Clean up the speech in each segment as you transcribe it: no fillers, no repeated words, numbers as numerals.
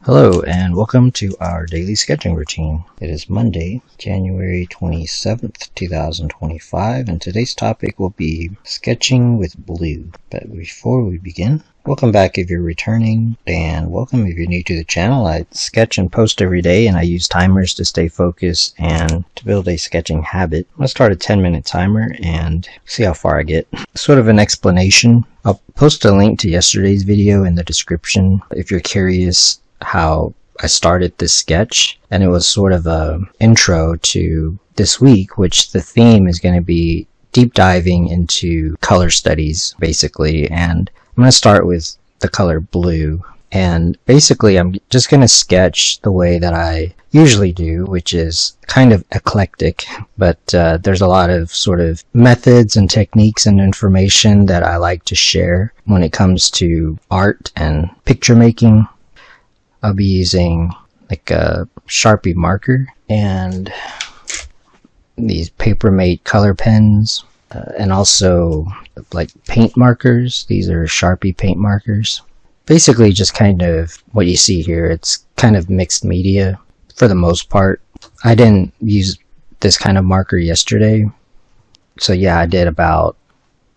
Hello and welcome to our daily sketching routine. It is Monday, January 27th, 2025, and today's topic will be sketching with blue. But before we begin, welcome back if you're returning, and welcome if you're new to the channel. I sketch and post every day, and I use timers to stay focused and to build a sketching habit. I'm going to start a 10-minute timer and see how far I get. Sort of an explanation. I'll post a link to yesterday's video in the description if you're curious how I started this sketch, and it was sort of a intro to this week, which the theme is going to be deep diving into color studies basically. And I'm going to start with the color blue, and basically I'm just going to sketch the way that I usually do, which is kind of eclectic, but there's a lot of sort of methods and techniques and information that I like to share when it comes to art and picture making. I'll be using like a Sharpie marker and these Papermate color pens, and also like paint markers. These are Sharpie paint markers. Basically just kind of what you see here. It's kind of mixed media for the most part. I didn't use this kind of marker yesterday, so yeah, I did about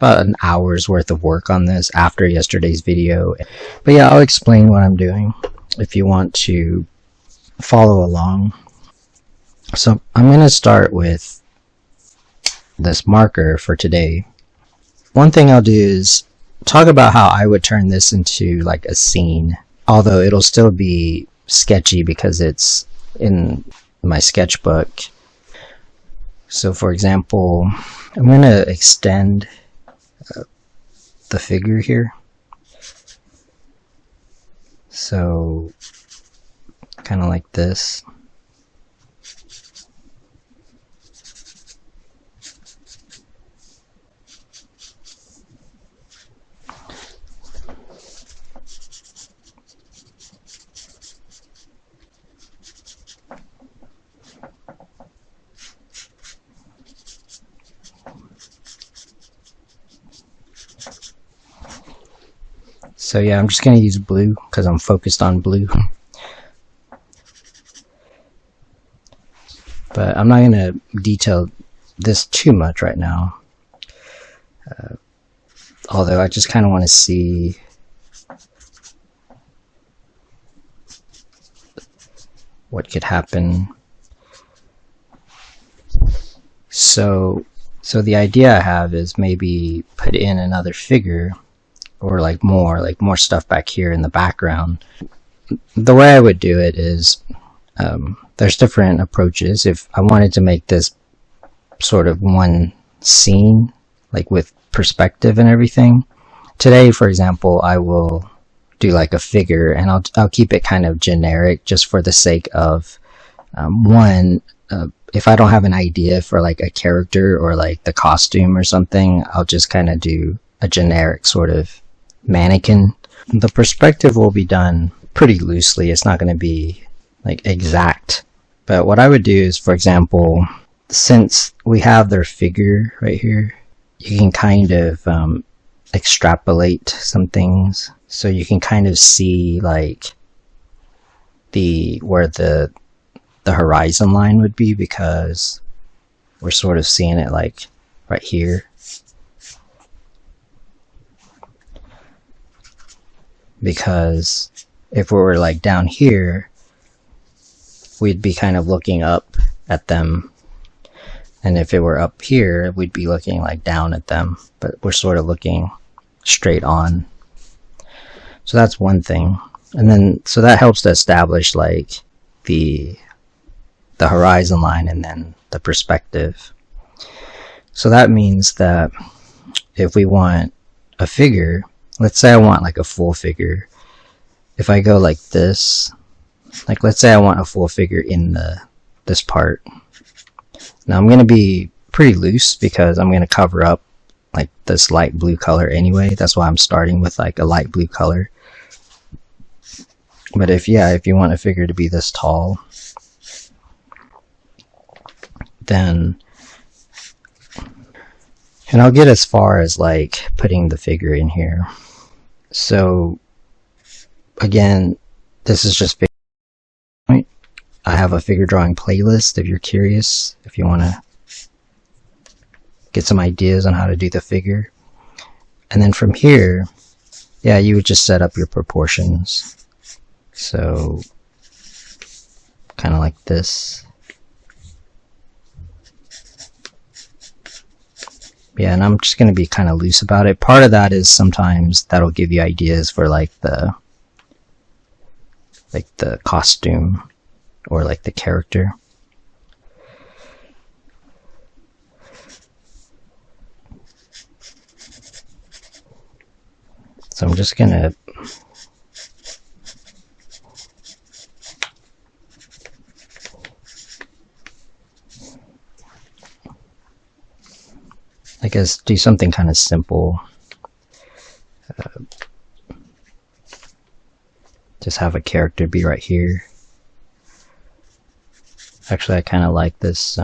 an hour's worth of work on this after yesterday's video. But yeah, I'll explain what I'm doing if you want to follow along. So I'm going to start with this marker for today. One thing I'll do is talk about how I would turn this into like a scene, although it'll still be sketchy because it's in my sketchbook. So for example, I'm going to extend the figure here. So kind of like this. So yeah, I'm just going to use blue because I'm focused on blue. But I'm not going to detail this too much right now. Although I just kind of want to see what could happen. So the idea I have is maybe put in another figure, or like more stuff back here in the background. The way I would do it is there's different approaches. If I wanted to make this sort of one scene, like with perspective and everything, today for example I will do like a figure, and I'll keep it kind of generic just for the sake of if I don't have an idea for like a character or like the costume or something, I'll just kind of do a generic sort of mannequin. The perspective will be done pretty loosely. It's not going to be like exact. But what I would do is, for example, since we have their figure right here, you can kind of extrapolate some things. So you can kind of see like where the horizon line would be, because we're sort of seeing it like right here. Because if we were like down here, we'd be kind of looking up at them, and if it were up here, we'd be looking like down at them, but we're sort of looking straight on. So that's one thing. And then so that helps to establish like the horizon line and then the perspective. So that means that if we want a figure, let's say I want like a full figure. If I go like this, like let's say I want a full figure in this part. Now I'm going to be pretty loose because I'm going to cover up like this light blue color anyway. That's why I'm starting with like a light blue color. But if you want a figure to be this tall, then, and I'll get as far as like putting the figure in here. So again, this is just I have a figure drawing playlist if you're curious, if you want to get some ideas on how to do the figure. And then from here, yeah, you would just set up your proportions. So, kind of like this. Yeah, and I'm just going to be kind of loose about it. Part of that is sometimes that'll give you ideas for like the costume or like the character. So I'm just going to I guess do something kind of simple. Just have a character be right here. Actually, I kind of like this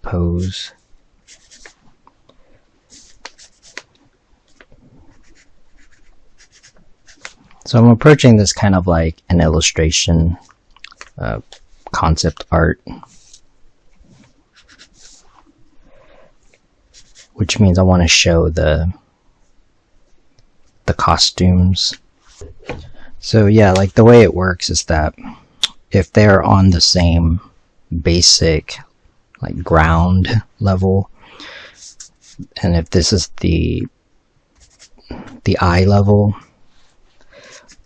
pose. So I'm approaching this kind of like an illustration, concept art, which means I want to show the costumes. So yeah, like the way it works is that if they're on the same basic like ground level, and if this is the eye level,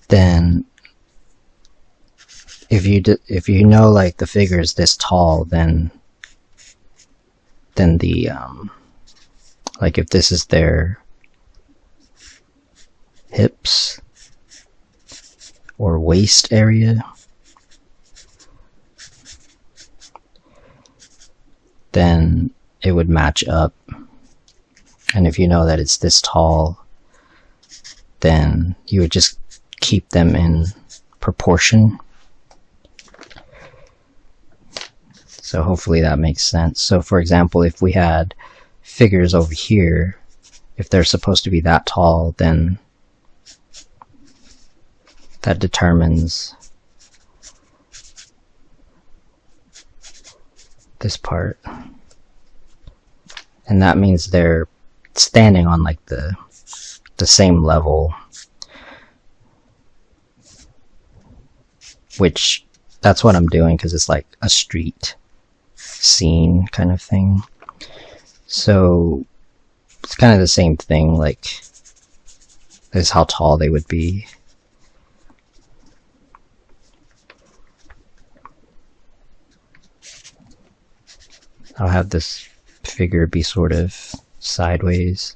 then if you know like the figure is this tall, then the like if this is their hips or waist area, then it would match up. And if you know that it's this tall, then you would just keep them in proportion. So hopefully that makes sense. So for example, if we had figures over here, if they're supposed to be that tall, then that determines this part. And that means they're standing on like the same level, which that's what I'm doing because it's like a street scene kind of thing. So it's kind of the same thing, like this is how tall they would be. I'll have this figure be sort of sideways.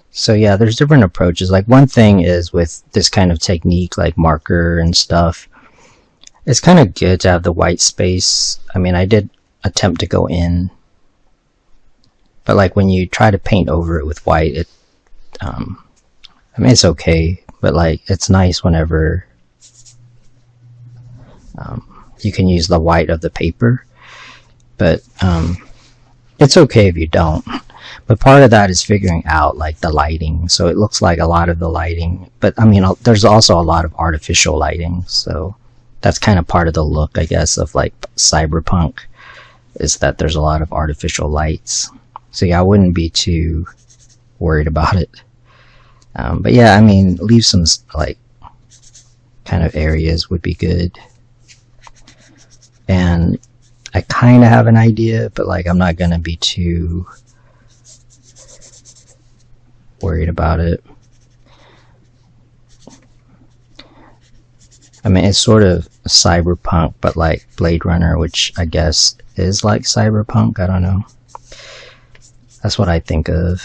So yeah, there's different approaches. Like one thing is with this kind of technique, like marker and stuff, it's kind of good to have the white space. I mean, I did attempt to go in, but like when you try to paint over it with white, it, I mean, it's okay, but like it's nice whenever you can use the white of the paper. But it's okay if you don't. But part of that is figuring out like the lighting. So it looks like a lot of the lighting, but I mean, there's also a lot of artificial lighting. So that's kind of part of the look, I guess, of like cyberpunk, is that there's a lot of artificial lights. So yeah, I wouldn't be too worried about it. But yeah, I mean, leave some like kind of areas would be good. And I kind of have an idea, but like I'm not gonna be too worried about it. I mean, it's sort of cyberpunk, but like Blade Runner, which I guess is like cyberpunk. I don't know. That's what I think of.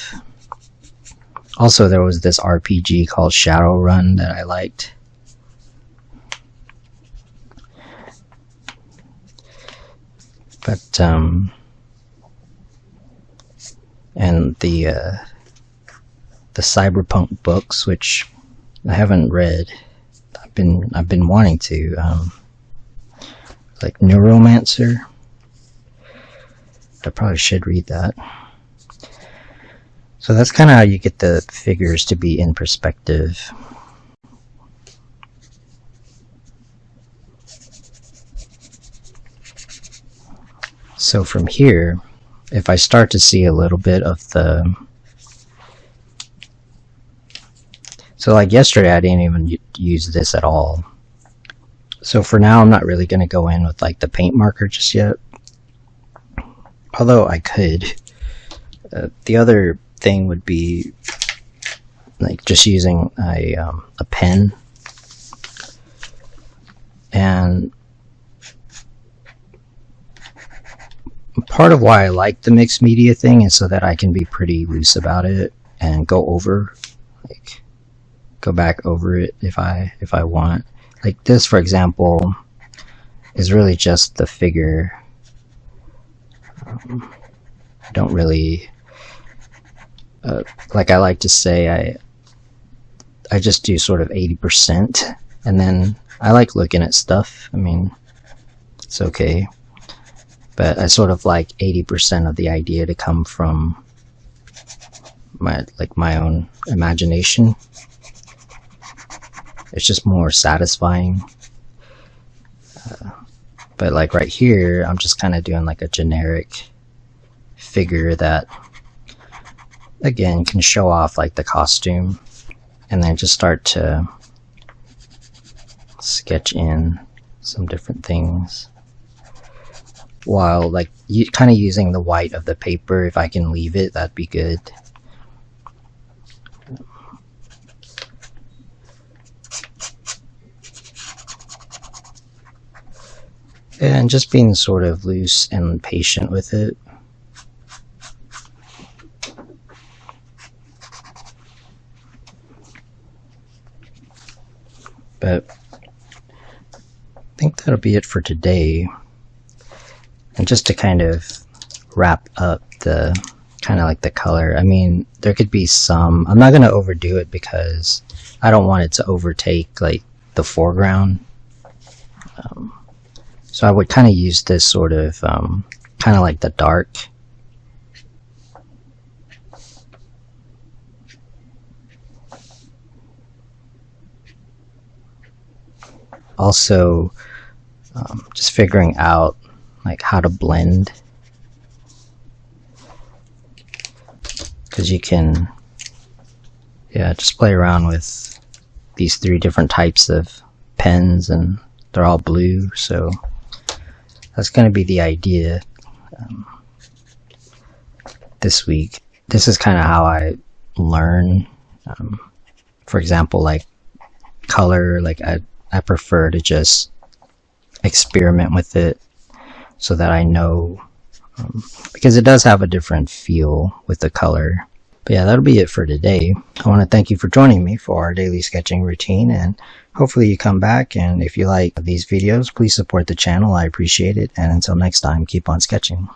Also, there was this RPG called Shadowrun that I liked. But and the cyberpunk books, which I haven't read. I've been wanting to, like Neuromancer. I probably should read that. So that's kind of how you get the figures to be in perspective. So from here, if I start to see a little bit of the... So like yesterday, I didn't even use this at all. So for now, I'm not really going to go in with like the paint marker just yet. Although I could. The other thing would be like just using a pen. And part of why I like the mixed media thing is so that I can be pretty loose about it and go back over it if I want. Like this, for example, is really just the figure. I don't really like I like to say I just do sort of 80%, and then I like looking at stuff. I mean, it's okay, but I sort of like 80% of the idea to come from my own imagination. It's just more satisfying. But like right here, I'm just kind of doing like a generic figure that, again, can show off like the costume, and then just start to sketch in some different things while like kind of using the white of the paper. If I can leave it, that'd be good. And just being sort of loose and patient with it. But I think that'll be it for today. And just to kind of wrap up the kind of like the color, I mean, there could be some, I'm not going to overdo it because I don't want it to overtake like the foreground. So I would kind of use this sort of kind of like the dark. Also, just figuring out like how to blend, because you can, yeah, just play around with these 3 different types of pens, and they're all blue, so that's going to be the idea this week. This is kind of how I learn. For example, like color, like I prefer to just experiment with it so that I know, because it does have a different feel with the color. But yeah, that'll be it for today. I want to thank you for joining me for our daily sketching routine, and hopefully you come back, and if you like these videos, please support the channel. I appreciate it, and until next time, keep on sketching.